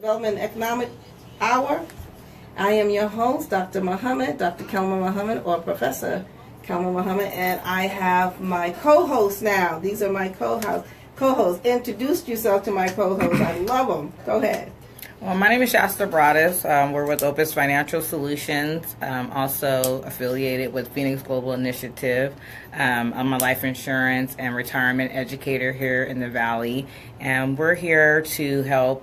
Development Economic Hour. I am your host, Dr. Muhammad, Dr. Kelma Muhammad, or Professor Kelma Muhammad, and I have my co-hosts now. These are my co-hosts. Introduce yourself to my co-hosts. I love them. Go ahead. Well, my name is Shasta Broadus. We're with Opus Financial Solutions, also affiliated with Phoenix Global Initiative. I'm a life insurance and retirement educator here in the Valley, and we're here to help,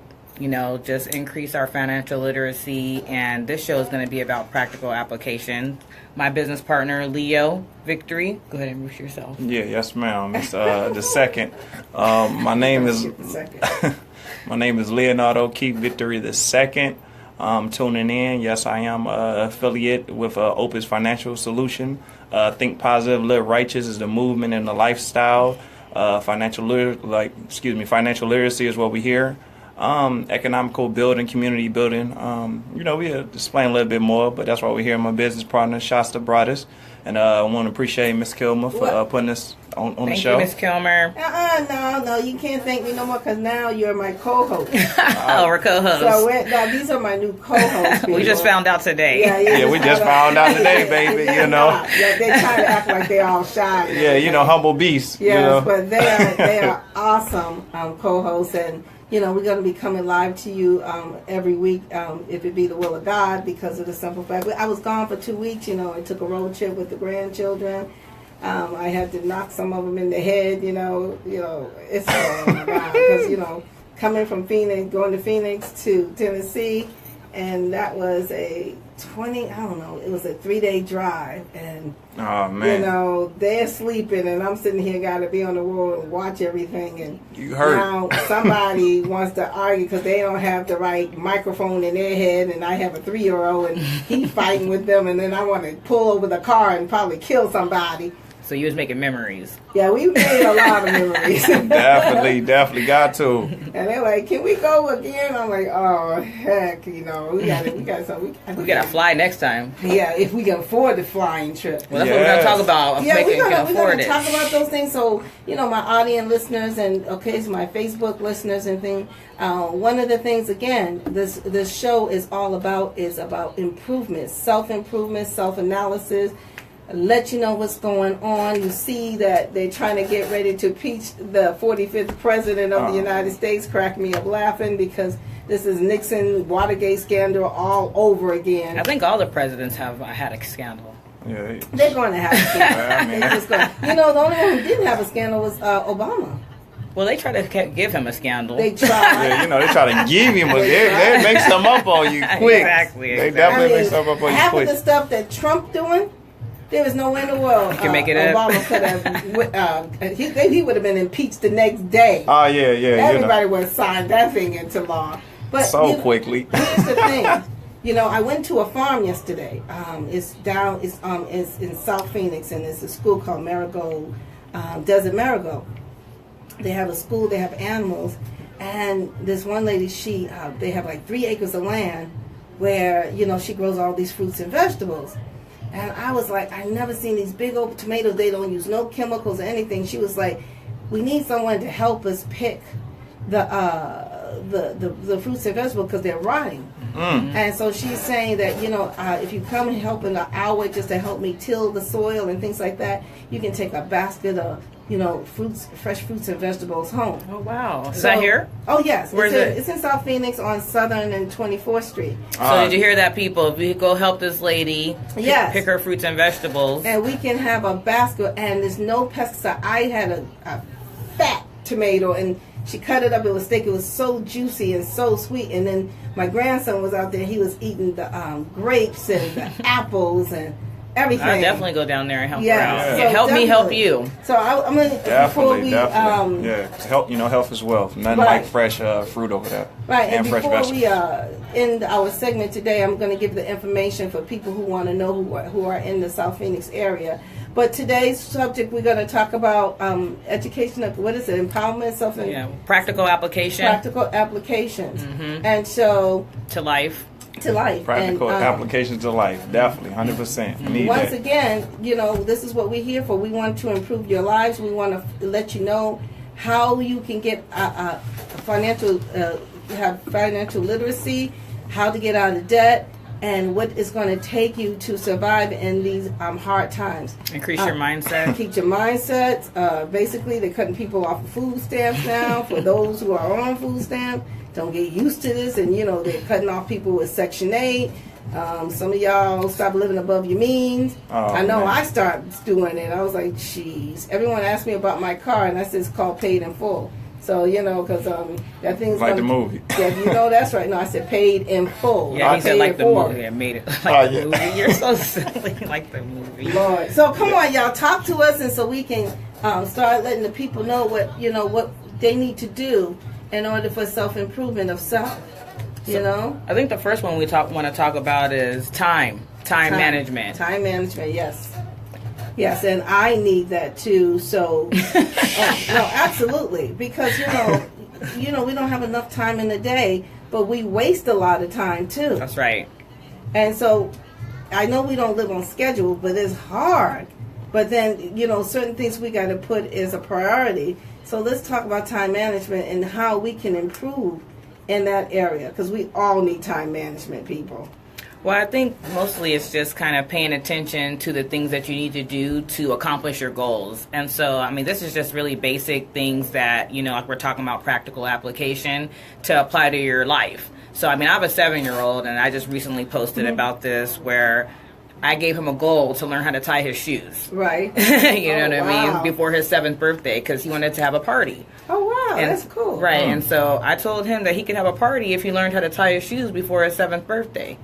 just increase our financial literacy, and this show is going to be about practical application. My business partner, Leo Victory. Go ahead and introduce yourself. Yes, ma'am. It's the second. My name is... My name is Leonardo Keith Victory II. Tuning in. Yes, I am affiliate with Opus Financial Solution. Think Positive, Live Righteous is the movement and the lifestyle. Financial literacy is what we hear. Economical building, community building. We'll explain a little bit more, but that's why we're here. My business partner, Shasta Broadus. And I want to appreciate Miss Kilmer for putting us on the show. Thank you, Miss Kilmer. No, you can't thank me no more because now you're my co-host. We're co-hosts. So these are my new co-hosts. We just found out today. Yeah, we just found out today, baby. Yeah, they try to act like they're all shy. Yeah, humble beasts. Yes, but they are awesome co-hosts, and we're going to be coming live to you every week, if it be the will of God, because of the simple fact. I was gone for 2 weeks. I took a road trip with the grandchildren. I had to knock some of them in the head. It's because coming from Phoenix, going to Phoenix to Tennessee, and that was a 3-day drive, and oh man, they're sleeping and I'm sitting here, got to be on the road and watch everything, and you heard now somebody wants to argue because they don't have the right microphone in their head, and I have a 3-year-old and he's fighting with them, and then I want to pull over the car and probably kill somebody. So you was making memories. Yeah, we made a lot of memories. definitely got to. And they're like, "Can we go again?" I'm like, "Oh heck, we got something. We gotta fly next time." Yeah, if we can afford the flying trip. Well, that's what we're gonna talk about. Yeah, we're gonna it. talk about those things. So my audience listeners and so my Facebook listeners and things. One of the things again, this show is about improvement, self-improvement, self-analysis. Let you know what's going on. You see that they're trying to get ready to impeach the 45th president of the United States. Crack me up laughing because this is Nixon Watergate scandal all over again. I think all the presidents have had a scandal. Yeah, they're going to have a scandal. The only one who didn't have a scandal was Obama. Well, they try to give him a scandal. They try. They try to give him they make some up on you quick. Exactly. They definitely make some up on you half quick. Half of the stuff that Trump doing, there was no way in the world you can make it Obama could have. He would have been impeached the next day. Oh yeah. Everybody would have signed that thing into law. But quickly. Here's the thing. I went to a farm yesterday. It's in South Phoenix, and it's a school called Marigold, Desert Marigold. They have a school. They have animals, and this one lady, they have like 3 acres of land where she grows all these fruits and vegetables. And I was like, I never seen these big old tomatoes. They don't use no chemicals or anything. She was like, we need someone to help us pick the fruits and vegetables because they're rotting. Mm. And so she's saying that, if you come and help in an hour just to help me till the soil and things like that, you can take a basket of fresh fruits and vegetables home. Oh, wow. Is that here? Oh, yes. Where is it? It's in South Phoenix on Southern and 24th Street. So did you hear that, people? If we go help this lady pick her fruits and vegetables. And we can have a basket, and there's no pesticide. I had a fat tomato, and she cut it up. It was thick. It was so juicy and so sweet. And then my grandson was out there. He was eating the grapes and the apples and everything. I'll definitely go down there and help her out. So help definitely. Me help you. So I'm going to definitely. Health as well. Nothing like fresh fruit over there. Right, and fresh before vegetables. we end our segment today, I'm going to give the information for people who want to know who are in the South Phoenix area. But today's subject, we're going to talk about education. What is it? Empowerment, practical application. Practical applications, and so to life. Practical applications to life, definitely, 100%. Once again, this is what we're here for. We want to improve your lives. We want to let you know how you can get financial have financial literacy, how to get out of debt, and what it's going to take you to survive in these hard times. Increase your mindset. Keep your mindset. Basically, they're cutting people off of food stamps now. For those who are on food stamps, don't get used to this. And, they're cutting off people with Section 8. Some of y'all stop living above your means. I know, man. I started doing it. I was like, geez. Everyone asked me about my car, and I said it's called Paid in Full. So, because that thing's like the movie. Yeah, that's right. No, I said Paid in Full. Yeah, he said like the movie. I made it like the movie. You're so silly, like the movie. Lord. So come on, y'all, talk to us, and so we can start letting the people know what they need to do in order for self-improvement of self. I think the first one we want to talk about is time management. Time management, yes. Yes, and I need that too. So, no, absolutely, because we don't have enough time in the day, but we waste a lot of time too. That's right. And so, I know we don't live on schedule, but it's hard. But then, certain things we got to put as a priority. So let's talk about time management and how we can improve in that area, because we all need time management, people. Well, I think mostly it's just kind of paying attention to the things that you need to do to accomplish your goals. And so, this is just really basic things that, like we're talking about practical application to apply to your life. So, I have a 7-year-old, and I just recently posted about this where I gave him a goal to learn how to tie his shoes. Right. You know what I mean? Before his 7th birthday, because he wanted to have a party. Oh, wow. That's cool. Right. And so I told him that he could have a party if he learned how to tie his shoes before his 7th birthday.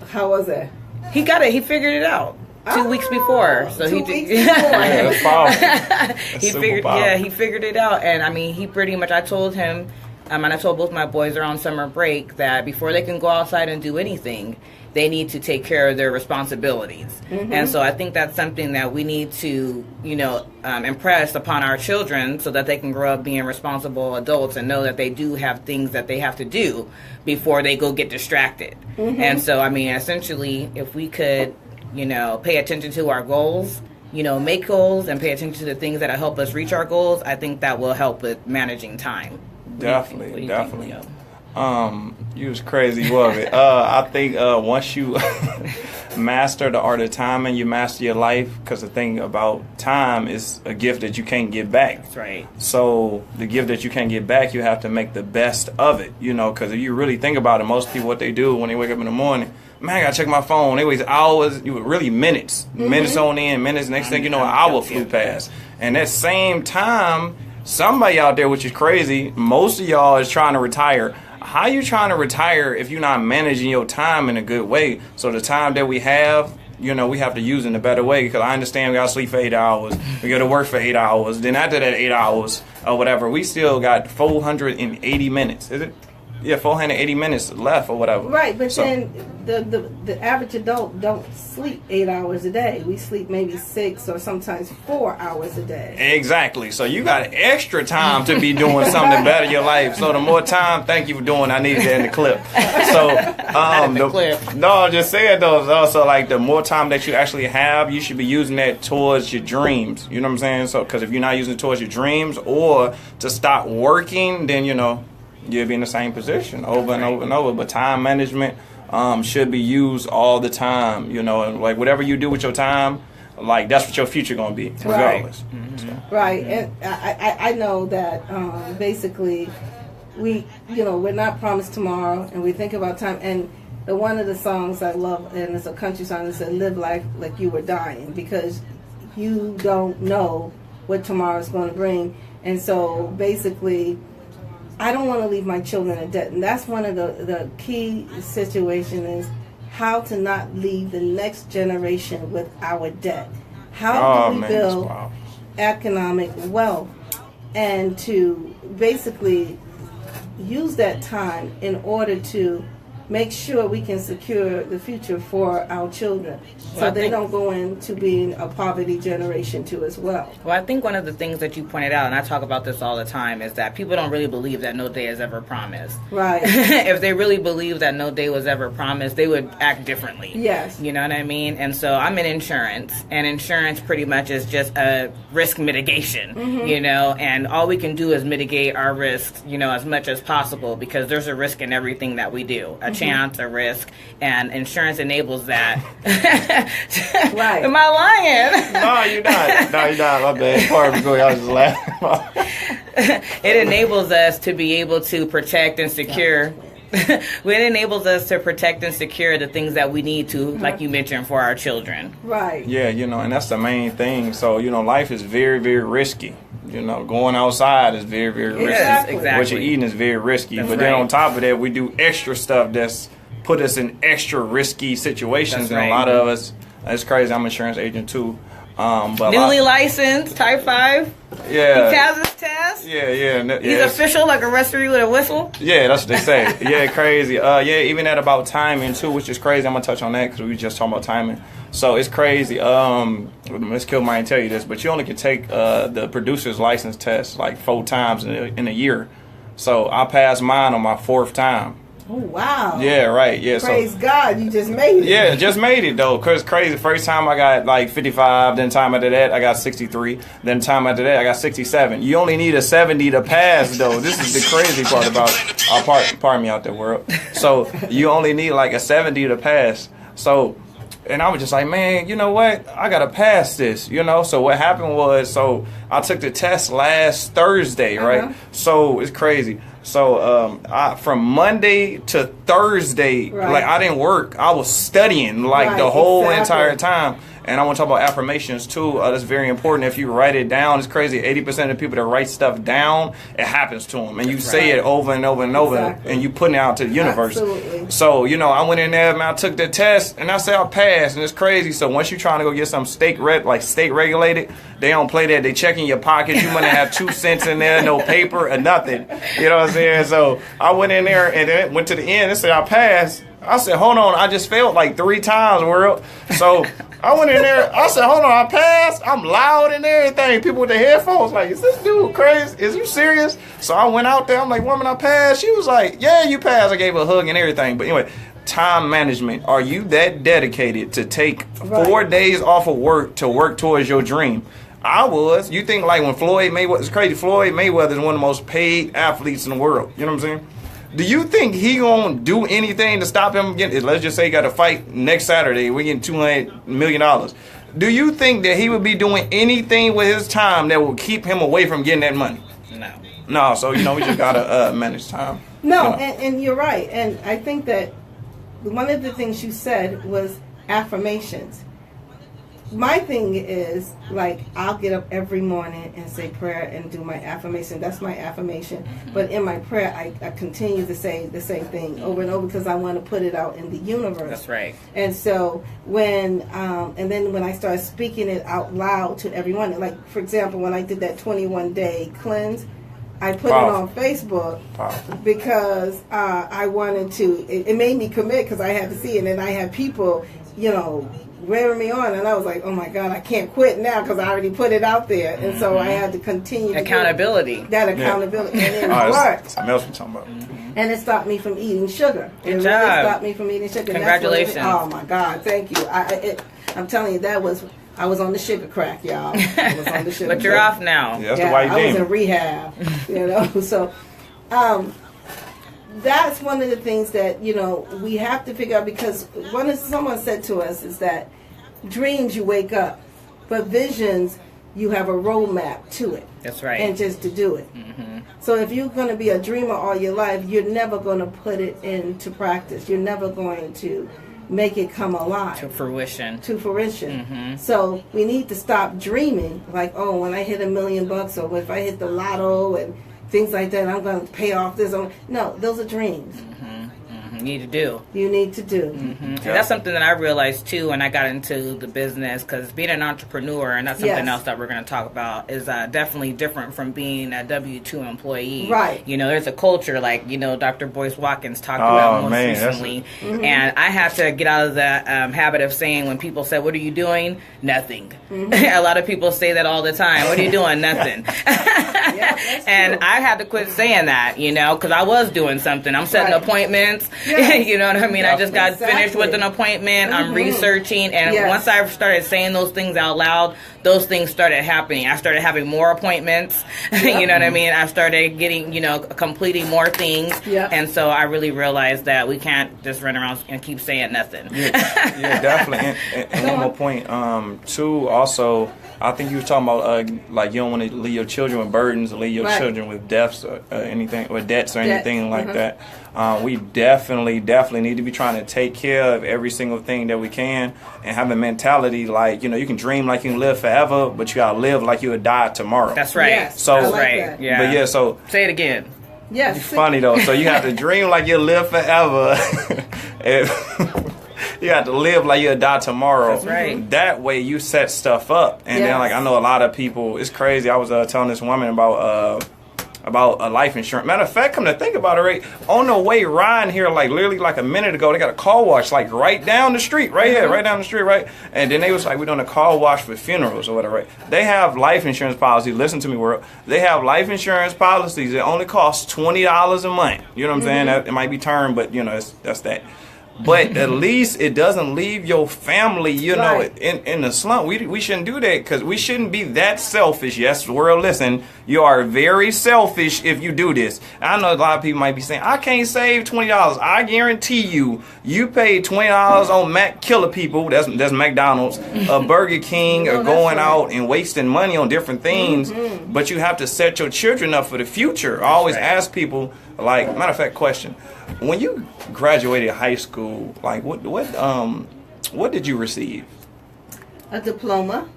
How was it? He got it. He figured it out 2 weeks before. So 2 weeks before. That's powerful. He figured it out. And he pretty much, I told him, and I told both my boys they're on summer break that before they can go outside and do anything, they need to take care of their responsibilities. Mm-hmm. And so I think that's something that we need to, impress upon our children so that they can grow up being responsible adults and know that they do have things that they have to do before they go get distracted. Mm-hmm. And so, essentially, if we could, pay attention to our goals, make goals and pay attention to the things that help us reach our goals, I think that will help with managing time. Definitely. You was crazy, love it. I think once you master the art of timing, you master your life, because the thing about time is a gift that you can't get back. That's right. So the gift that you can't get back, you have to make the best of it, because if you really think about it, most people, what they do when they wake up in the morning, man, I gotta check my phone. They waste hours, really minutes, minutes on end, minutes. Next thing you know, an hour flew past. And that same time, somebody out there, which is crazy, most of y'all is trying to retire. How you trying to retire if you're not managing your time in a good way? So the time that we have, we have to use in a better way, because I understand we got to sleep for 8 hours. We got to work for 8 hours. Then after that 8 hours or whatever, we still got 480 minutes. Is it? Yeah, 480 minutes left or whatever. Right, but then the average adult don't sleep 8 hours a day. We sleep maybe 6 or sometimes 4 hours a day. Exactly. So you got extra time to be doing something better in your life. So the more time, thank you for doing. I needed that in the clip. So no, I'm just saying though. So like the more time that you actually have, you should be using that towards your dreams. You know what I'm saying? So because if you're not using it towards your dreams or to stop working, then you'll be in the same position over and over and over. But time management should be used all the time. And like whatever you do with your time, like that's what your future gonna be, regardless. Right. Mm-hmm. Right. And I know that basically we're not promised tomorrow, and we think about time. And one of the songs I love, and it's a country song that said, "Live life like you were dying," because you don't know what tomorrow's going to bring. And so basically, I don't want to leave my children in debt. And that's one of the key situations, is how to not leave the next generation with our debt. How do we build economic wealth, and to basically use that time in order to make sure we can secure the future for our children, so I they think- don't go into being a poverty generation too as well. Well, I think one of the things that you pointed out, and I talk about this all the time, is that people don't really believe that no day is ever promised. Right. If they really believe that no day was ever promised, they would act differently. Yes. You know what I mean? And so I'm in insurance, and insurance pretty much is just a risk mitigation, you know, and all we can do is mitigate our risks, you know, as much as possible, because there's a risk in everything that we do, a chance, a risk, and insurance enables that. Right. Am I lying? No, you're not. No, you're not. My bad. Pardon me. Go ahead. I was just laughing. It enables us to be able to protect and secure. It enables us to protect and secure the things that we need to, like you mentioned, for our children. Right. Yeah, you know, and that's the main thing. So, you know, life is very, very risky. You know, going outside is very, very risky. Yes, Exactly. exactly. What you're eating is very risky. That's but then right. on top of that, we do extra stuff that's put us in extra risky situations. That's and right. a lot of us, it's crazy. I'm an insurance agent too. But Newly licensed, Type 5. yeah. He passes his test. Yeah. He's official, like a referee with a whistle. Yeah, that's what they say. Yeah, crazy. Yeah, even that about timing too, which is crazy. I'm gonna touch on that because we were just talking about timing. So it's crazy. Miss Kill might tell you this, but you only can take the producer's license test like 4 times in a year. So I passed mine on my 4th time. Oh, wow. Yeah, right. Yeah. Praise God, you just made it. Yeah, just made it though, cause crazy. First time I got like 55, then time after that I got 63, then time after that I got 67. You only need a 70 to pass though. This is the crazy part about pardon me out there, world. So you only need like a 70 to pass. So, and I was just like, man, you know what? I gotta pass this, you know. So what happened was, so I took the test last Thursday, right? So it's crazy. So from Monday to Thursday, Right. like I didn't work. I was studying like Right, the whole exactly. entire time. And I want to talk about affirmations too. That's very important. If you write it down, it's crazy. 80% of the people that write stuff down, it happens to them. And you say right. it over and over and over, Exactly. and you putting it out to the universe. Absolutely. So, you know, I went in there, man, I took the test, and I said I passed, and it's crazy. So once you're trying to go get some state regulated, they don't play that. They check in your pocket. You might have 2 cents in there, no paper or nothing. You know what I'm saying? So I went in there and then went to the end and said I passed. I said, hold on, I just failed like 3 times, world. So I went in there, I said, hold on, I passed. I'm loud and everything. People with the headphones like, is this dude crazy? Is you serious? So I went out there, I'm like, woman, I passed. She was like, yeah, you passed. I gave her a hug and everything. But anyway, time management. Are you that dedicated to take 4 days off of work to work towards your dream? I was. You think like when Floyd Mayweather, it's crazy, Floyd Mayweather is one of the most paid athletes in the world. You know what I'm saying? Do you think he gonna do anything to stop him getting? Let's just say he got a fight next Saturday. We're getting $200 million. Do you think that he would be doing anything with his time that will keep him away from getting that money? No. No. So you know we just gotta manage time. No, You know. and you're right. And I think that one of the things you said was affirmations. My thing is, like, I'll get up every morning and say prayer and do my affirmation. That's my affirmation. But in my prayer, I continue to say the same thing over and over because I want to put it out in the universe. That's right. And so and then when I start speaking it out loud to everyone, like, for example, when I did that 21-day cleanse, I put Powerful. it on Facebook Powerful. because I wanted to, it made me commit because I had to see it. And I had people, you know, wearing me on, and I was like, oh my God, I can't quit now because I already put it out there. And so I had to continue to do Accountability. that accountability. And it Oh, worked. that's something else we're talking about. And it stopped me from eating sugar. Good It really job. stopped me from eating sugar. And Congratulations. That's what oh my God, thank you. I'm telling you, I was on the sugar crack, y'all. I was on the sugar But you're crack. off now. Yeah, that's the white I was in demon. rehab, you know. So that's one of the things that, you know, we have to figure out, because someone said to us is that dreams you wake up, but visions you have a roadmap to it. That's right. And just to do it. Mm-hmm. So if you're going to be a dreamer all your life, you're never going to put it into practice. You're never going to make it come alive. To fruition. Mm-hmm. So we need to stop dreaming like, oh, when I hit $1 million, or if I hit the lotto and things like that, I'm going to pay off this. No, those are dreams. You need to do. You need to do. And that's something that I realized too when I got into the business, because being an entrepreneur, and that's something else that we're going to talk about, is definitely different from being a W-2 employee. Right. You know, there's a culture like, you know, Dr. Boyce Watkins talked about most recently. And I had to get out of that habit of saying, when people said, "What are you doing?" Nothing. A lot of people say that all the time. What are you doing? Nothing. And I had to quit saying that, you know, because I was doing something. I'm setting appointments. You know what I mean? I just got finished with an appointment. I'm researching. And once I started saying those things out loud, those things started happening. I started having more appointments. You know what I mean? I started getting, you know, completing more things. And so I really realized that we can't just run around and keep saying nothing. Yeah, definitely. And one more point, too, also, I think you were talking about like you don't want to leave your children with burdens or leave your children with deaths or anything, or debts or anything like that. We definitely need to be trying to take care of every single thing that we can, and have a mentality like, you know, you can dream like you can live forever, but you gotta live like you would die tomorrow. That's right. Yes, so I like that. Yeah. But yeah, so say it again. Yes. It's funny though. So you have to dream like you live forever. You have to live like you'll die tomorrow. That's right. That way you set stuff up. And then, like, I know a lot of people, it's crazy. I was telling this woman about a life insurance. Matter of fact, come to think about it, right, on the way riding here, like literally like a minute ago, they got a car wash like right down the street, right here, right down the street, right? And then they was like, we're doing a car wash for funerals or whatever, right? They have life insurance policies. Listen to me, world. They have life insurance policies that only cost $20 a month. You know what I'm saying? That, it might be termed, but you know, that's that. But at least it doesn't leave your family, you know, in the slump. We shouldn't do that, because we shouldn't be that selfish. Yes, world, listen, you are very selfish if you do this. I know a lot of people might be saying, I can't save $20. I guarantee you paid $20 on Mac Killer people, that's McDonald's, Burger King, or going out and wasting money on different things. But you have to set your children up for the future. I always ask people, like, matter of fact, question. When you graduated high school, like what did you receive? A diploma.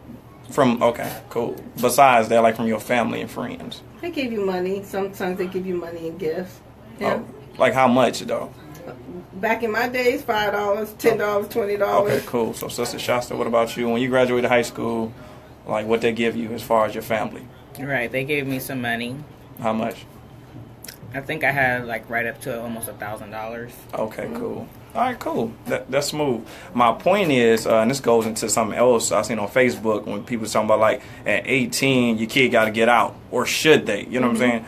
From, okay, cool. Besides that, like from your family and friends. They give you money. Sometimes they give you money and gifts. Yeah. Oh, like how much though? Back in my days, $5, $10, $20. Okay, cool. So Sister Shasta, what about you? When you graduated high school, like what they give you as far as your family? Right, they gave me some money. How much? I think I had like right up to almost $1,000. Okay, cool. All right, cool. That's smooth. My point is, and this goes into something else I seen on Facebook when people talking about like at 18 your kid got to get out, or should they? You know what I'm saying?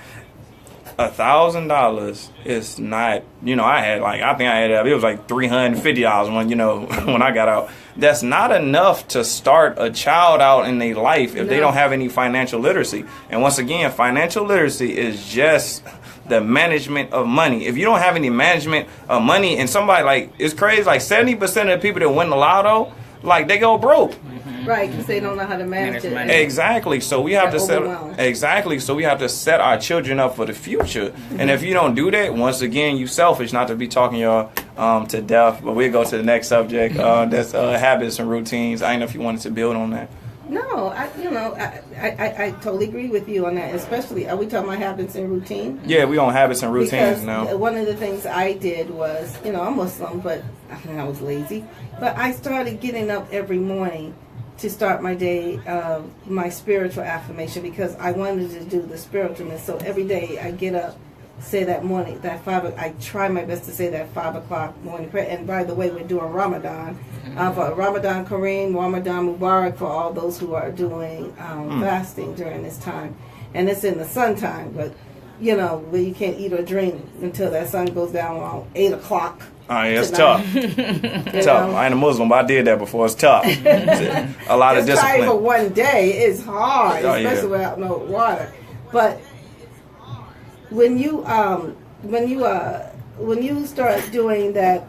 $1,000 is not. You know, I think I had it was like $350 when when I got out. That's not enough to start a child out in their life if they don't have any financial literacy. And once again, financial literacy is just the management of money. If you don't have any management of money, and somebody, like, it's crazy, like 70% of the people that win the lotto, like, they go broke. Right, because they don't know how to manage it. money. Exactly. So we have to set our children up for the future. And if you don't do that, once again, you selfish. Not to be talking y'all to death, but we'll go to the next subject. That's habits and routines. I don't know if you wanted to build on that. No, I totally agree with you on that. Especially, are we talking about habits and routine? Yeah, we on habits and routines because now. One of the things I did was, I'm Muslim, but I was lazy. But I started getting up every morning to start my day, my spiritual affirmation, because I wanted to do the spiritualness. So every day I get up, say that morning, I try my best to say that 5 o'clock morning prayer. And by the way, we're doing Ramadan. For Ramadan Kareem, Ramadan Mubarak for all those who are doing fasting during this time. And it's in the sun time, but where you can't eat or drink until that sun goes down around 8 o'clock. Oh, yeah, it's tough. Tough. I ain't a Muslim, but I did that before. It's tough. A lot of discipline. For one day is hard, especially without no water. But when you start doing that,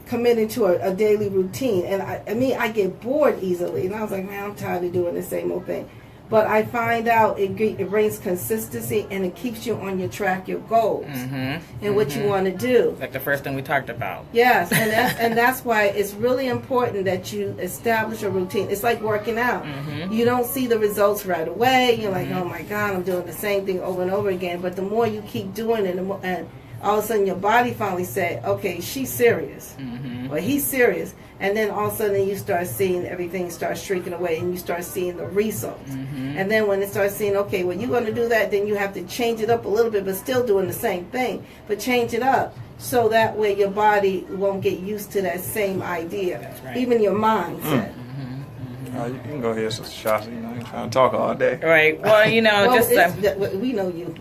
committing to a daily routine, and I get bored easily, and I was like, man, I'm tired of doing the same old thing. But I find out it brings consistency, and it keeps you on your track, your goals, and what you want to do. Like the first thing we talked about. Yes, and that's why it's really important that you establish a routine. It's like working out. You don't see the results right away. You're like, oh my God, I'm doing the same thing over and over again. But the more you keep doing it, and all of a sudden your body finally said, okay, she's serious, or he's serious. And then all of a sudden you start seeing everything start shrinking away, and you start seeing the results. And then when it starts seeing, okay, well, you're going to do that, then you have to change it up a little bit, but still doing the same thing, but change it up. So that way your body won't get used to that same idea. That's right. Even your mindset. You can go ahead, Sister Shasta. You know, you're trying to talk all day. Right. Well, you know, Well, we know you.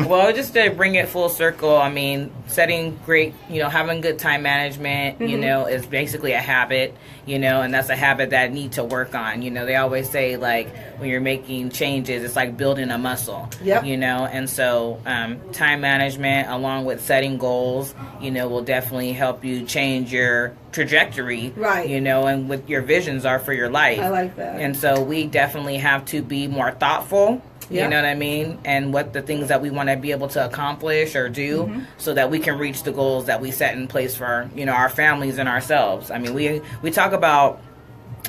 well, just to bring it full circle, I mean, setting great, you know, having good time management, you know, is basically a habit, you know, and that's a habit that I need to work on. You know, they always say, like, when you're making changes, it's like building a muscle, you know, and so time management along with setting goals, you know, will definitely help you change your trajectory, you know, and what your visions are for your life. I like that. And so we definitely have to be more thoughtful, you know what I mean, and what the things that we want to be able to accomplish or do so that we can reach the goals that we set in place for, you know, our families and ourselves. I mean, we talk about,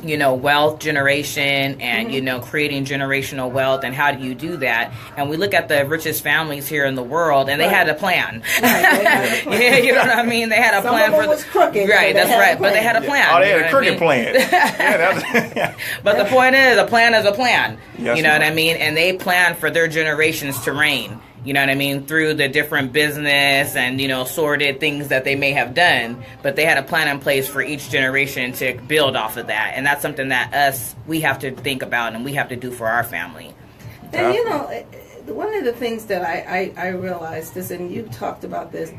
you know, wealth generation and, you know, creating generational wealth, and how do you do that? And we look at the richest families here in the world, and they had a plan. Yeah, you know what I mean? They had a plan for was crooked. Right, that's right. But they had a plan. Oh, they had a crooked plan. But the point is, a plan is a plan. Yes, you know what I mean? And they plan for their generations to reign. You know what I mean? Through the different business and, you know, sordid things that they may have done. But they had a plan in place for each generation to build off of that. And that's something that we have to think about and we have to do for our family. And, you know, one of the things that I realized is, and you talked about this,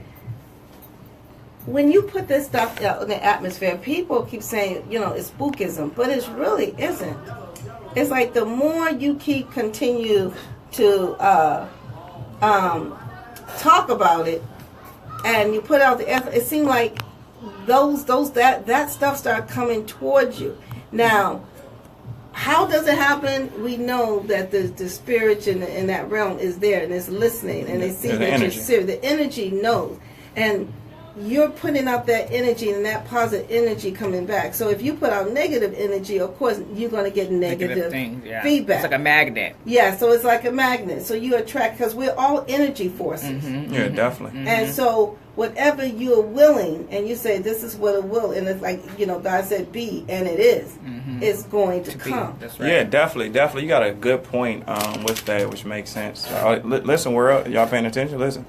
when you put this stuff out in the atmosphere, people keep saying, you know, it's spookism, but it really isn't. It's like the more you continue to talk about it, and you put out the effort, it seems like that stuff start coming towards you. Now, how does it happen? We know that the spirit in that realm is there and it's listening, and they see that you're serious. The energy knows, and you're putting out that energy and that positive energy coming back. So if you put out negative energy, of course, you're going to get negative feedback. It's like a magnet. Yeah, so it's like a magnet. So you attract, because we're all energy forces. Yeah, definitely. And so whatever you're willing, and you say, this is what it will, and it's like, you know, God said be, and it is, it's going to come. That's right. Yeah, definitely. You got a good point with that, which makes sense. Listen, world, y'all paying attention? Listen.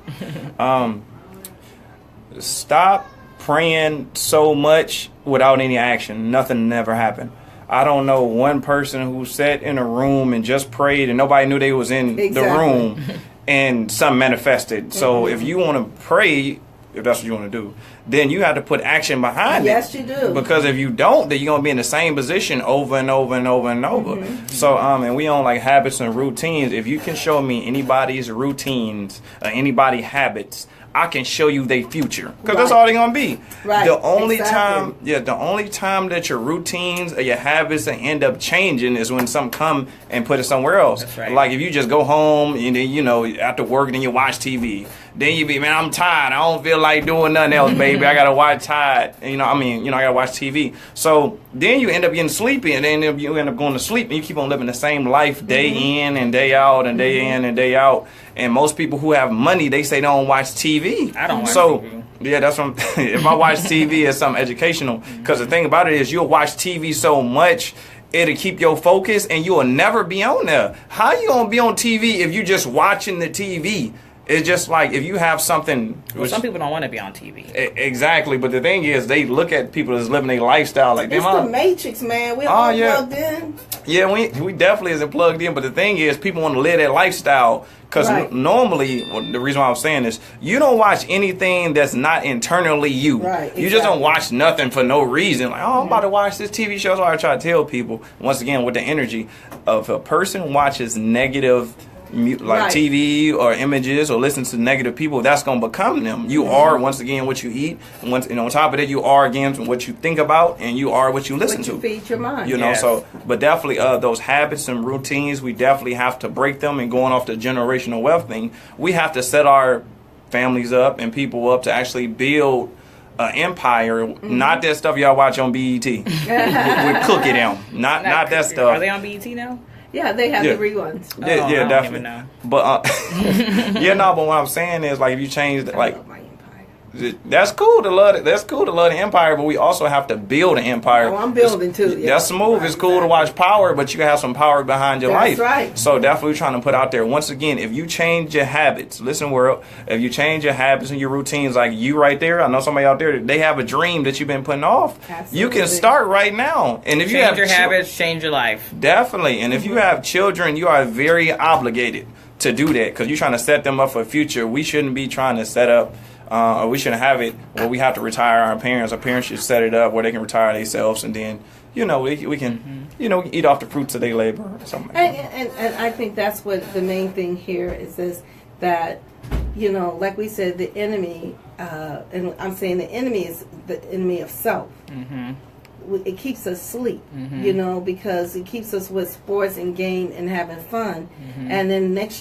Stop praying so much without any action. Nothing never happened. I don't know one person who sat in a room and just prayed and nobody knew they was in the room and something manifested. So if you want to pray, if that's what you want to do, then you have to put action behind it. Yes, you do. Because if you don't, then you're going to be in the same position over and over and over and over. So, and we own like habits and routines. If you can show me anybody's routines or anybody's habits, I can show you their future, because that's all they're gonna be. The only time that your routines or your habits end up changing is when something come and put it somewhere else. That's right. Like if you just go home and then, you know, after work, then you watch TV. Then you be, man, I'm tired. I don't feel like doing nothing else, baby. I gotta watch tired. And, I gotta watch TV. So then you end up getting sleepy, and then you end up going to sleep, and you keep on living the same life day in and day out and day in and day out. And most people who have money, they say they don't watch TV. I don't watch TV. Yeah, that's what if I watch TV, it's something educational. Because the thing about it is, you'll watch TV so much, it'll keep your focus, and you'll never be on there. How you gonna be on TV if you just watching the TV? It's just like if you have something. Well, some people don't want to be on TV. Exactly, but the thing is, they look at people that's living their lifestyle like it's the Matrix, man. We're all plugged in. Yeah, we definitely isn't plugged in. But the thing is, people want to live that lifestyle. Because normally, the reason why I'm saying this, you don't watch anything that's not internally you. Right. You just don't watch nothing for no reason. Like, I'm about to watch this TV show. So I try to tell people, once again, with the energy of a person watches negative TV or images or listens to negative people, that's going to become them. You are, once again, what you eat. And on top of that, you are, again, what you think about, and you are what you listen to. What you feed your mind. You know, so, but definitely those habits and routines, we definitely have to break them. And going off the generational wealth thing, we have to set our families up and people up to actually build an empire, not that stuff y'all watch on BET with Cookie Down. Not that stuff. Are they on BET now? Yeah, they have Yeah. the reruns. Yeah, I don't definitely. even know. But but what I'm saying is like if you change I like love my empire. that's cool to love it. That's cool to love the empire, but we also have to build an empire. Oh, I'm building too. Yeah. That's smooth. It's cool to watch power, but you have some power behind your That's life. right. So definitely trying to put out there. Once again, if you change your habits, listen, world. If you change your habits and your routines, like you right there, I know somebody out there, they have a dream that you've been putting off. Absolutely. You can start right now. And if you Change have your habits, change your life. definitely. And if you have children, you are very obligated to do that because you're trying to set them up for the future. We shouldn't be trying to set up. Or we shouldn't have it where we have to retire our parents. Our parents should set it up where they can retire themselves, and then we can eat off the fruits of their labor or something. Like that. And I think that's what the main thing here is this, that like we said, the enemy, and I'm saying the enemy is the enemy of self. It keeps us asleep, because it keeps us with sports and game and having fun, and then next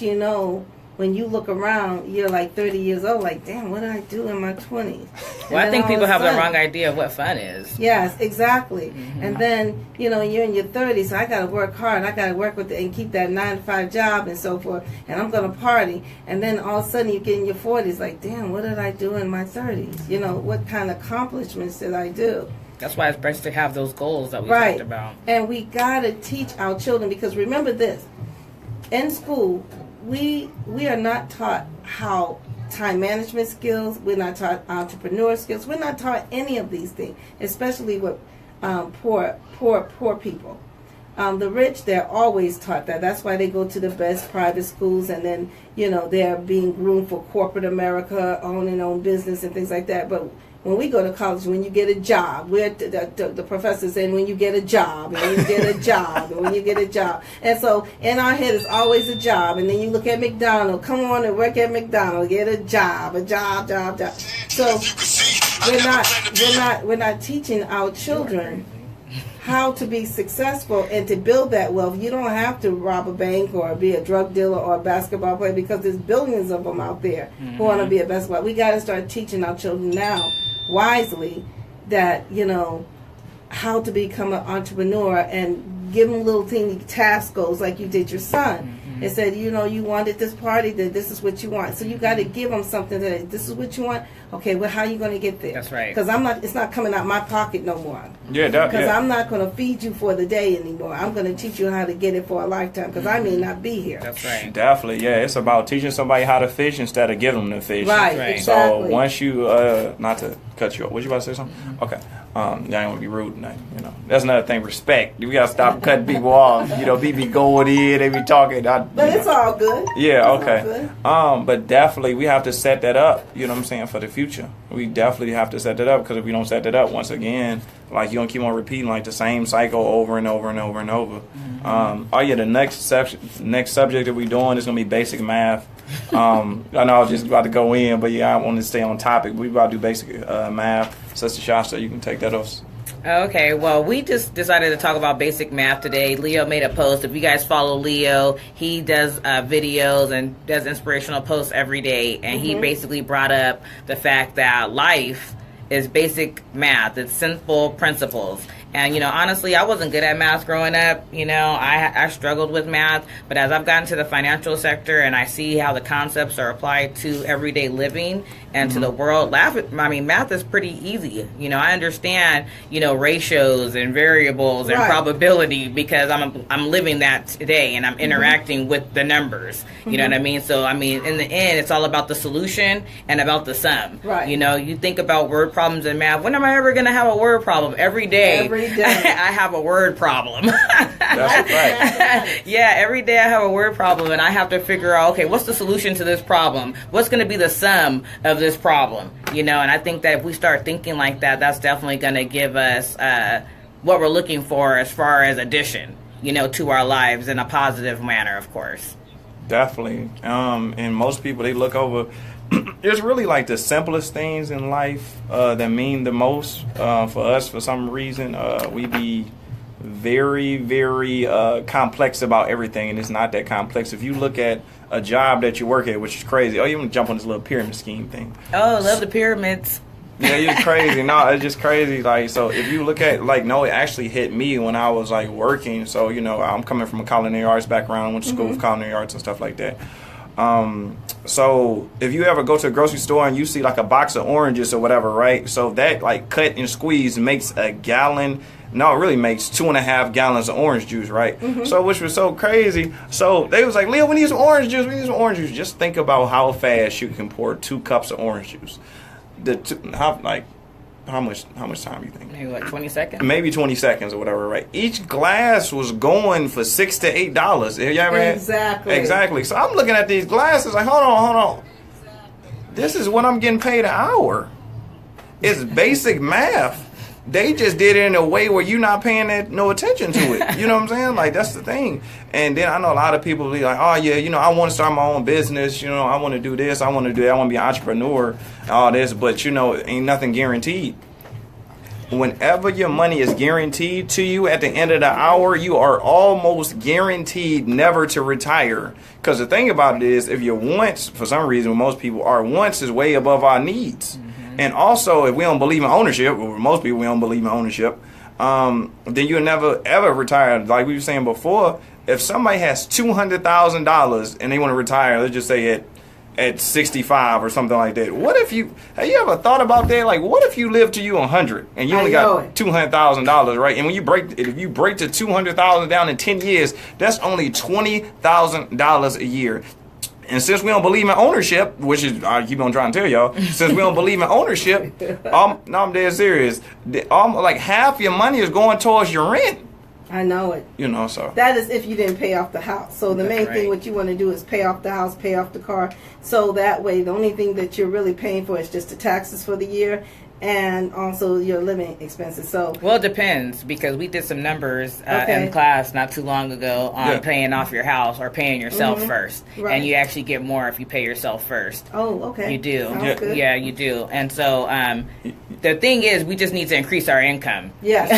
when you look around, you're like 30 years old, like, damn, what did I do in my 20s? Well, I think people have the wrong idea of what fun is. Yes, exactly. And then, you're in your 30s, so I got to work hard. I got to work with and keep that 9-to-5 job and so forth, and I'm going to party. And then all of a sudden you get in your 40s, like, damn, what did I do in my 30s? What kind of accomplishments did I do? That's why it's best to have those goals that we Right. talked about. And we got to teach our children, because remember this, in school, we are not taught how time management skills. We're not taught entrepreneur skills. We're not taught any of these things, especially with poor people. The rich, they're always taught that. That's why they go to the best private schools, and then they're being groomed for corporate America, own business and things like that. But when we go to college, when you get a job, the professor's saying when you get a job, and when you get a job, and when you get a job. And so in our head, it's always a job. And then you look at McDonald's, come on and work at McDonald's, get a job. So we're not teaching our children how to be successful and to build that wealth. You don't have to rob a bank or be a drug dealer or a basketball player, because there's billions of them out there who want to be a basketball. We got to start teaching our children now wisely that how to become an entrepreneur, and give them little teeny task goals like you did your son. And said, you wanted this party, that this is what you want. So you got to give them something that this is what you want. Okay, well, how are you going to get there? That's right. Because it's not coming out my pocket no more. Yeah, Because I'm not going to feed you for the day anymore. I'm going to teach you how to get it for a lifetime, because I may not be here. That's right. Definitely, yeah. It's about teaching somebody how to fish instead of giving them the fish. Right, Right. exactly. So once you, not to cut you off, was you about to say something? Okay. I ain't want to be rude tonight, That's another thing, respect. We got to stop cutting people off. People be going in, they be talking. But it's all good. Yeah, It's okay. all good. But definitely we have to set that up, you know what I'm saying, for the future. We definitely have to set that up, because if we don't set that up, once again, like you're going to keep on repeating like the same cycle over and over and over and over. The next subject that we're doing is going to be basic math. I know I was just about to go in, but I want to stay on topic. We about to do basic math. Sister Shasta, you can take that off. Okay, well, we just decided to talk about basic math today. Leo made a post. If you guys follow Leo, he does videos and does inspirational posts every day. And he basically brought up the fact that life is basic math. It's simple principles. And, honestly, I wasn't good at math growing up. I struggled with math. But as I've gotten to the financial sector and I see how the concepts are applied to everyday living and to the world, math is pretty easy. I understand, ratios and variables and probability, because I'm living that today and I'm interacting with the numbers. You know what I mean? So, in the end, it's all about the solution and about the sum. Right. You think about word problems in math. When am I ever going to have a word problem? Every day. Every day. I have a word problem. That's right. Yeah, every day I have a word problem, and I have to figure out, okay, what's the solution to this problem? What's going to be the sum of this problem? And I think that if we start thinking like that, that's definitely going to give us what we're looking for as far as addition, to our lives in a positive manner, of course. Definitely. And most people, they look over. It's really like the simplest things in life that mean the most for us. For some reason, we be very, very complex about everything, and it's not that complex. If you look at a job that you work at, which is crazy. Oh, you want to jump on this little pyramid scheme thing? Oh, I love the pyramids. Yeah, it's crazy. No, it's just crazy. Like, so if you look at, like, no, it actually hit me when I was, like, working. So, you know, I'm coming from a culinary arts background. I went to school for culinary arts and stuff like that. So if you ever go to a grocery store and you see, like, a box of oranges or whatever, right? So that, like, cut and squeeze makes a gallon. No, it really makes 2.5 gallons of orange juice, right? So, which was so crazy. So they was like, Leo, we need some orange juice. We need some orange juice. Just think about how fast you can pour 2 cups of orange juice. How much time you think? Maybe like 20 seconds. Maybe 20 seconds or whatever, right? Each glass was going for $6 to $8. You ever had? Exactly. So I'm looking at these glasses like, hold on. This is what I'm getting paid an hour. It's basic math. They just did it in a way where you're not paying no attention to it. You know what I'm saying? Like, that's the thing. And then I know a lot of people be like, oh, yeah, you know, I want to start my own business. You know, I want to do this. I want to do that. I want to be an entrepreneur, all this. But, you know, ain't nothing guaranteed. Whenever your money is guaranteed to you at the end of the hour, you are almost guaranteed never to retire. Because the thing about it is, if your wants, for some reason, most people, our wants is way above our needs. And also, if we don't believe in ownership, or most people, we don't believe in ownership, then you'll never, ever retire. Like we were saying before, if somebody has $200,000 and they want to retire, let's just say at 65 or something like that. What if have you ever thought about that? Like, what if you live to you 100 and you only got $200,000, right? And when if you break the 200,000 down in 10 years, that's only $20,000 a year. And since we don't believe in ownership, which is, I keep on trying to tell y'all, since we don't believe in ownership, no, I'm dead serious. Like half your money is going towards your rent. I know it. You know, so. That is if you didn't pay off the house. So the main thing what you want to do is pay off the house, pay off the car. So that way the only thing that you're really paying for is just the taxes for the year and also your living expenses. So well, it depends, because we did some numbers in class not too long ago on paying off your house or paying yourself first. And you actually get more if you pay yourself first. Oh, okay. You do. Sounds good. Yeah, you do. And so the thing is, we just need to increase our income. Yes.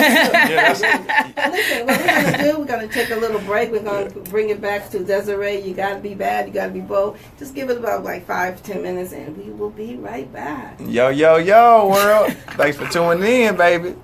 Listen, what we're going to do, we're going to take a little break. We're going to bring it back to Desiree. You got to be bad. You got to be bold. Just give it about like 5-10 minutes and we will be right back. Yo, world. Thanks for tuning in, baby.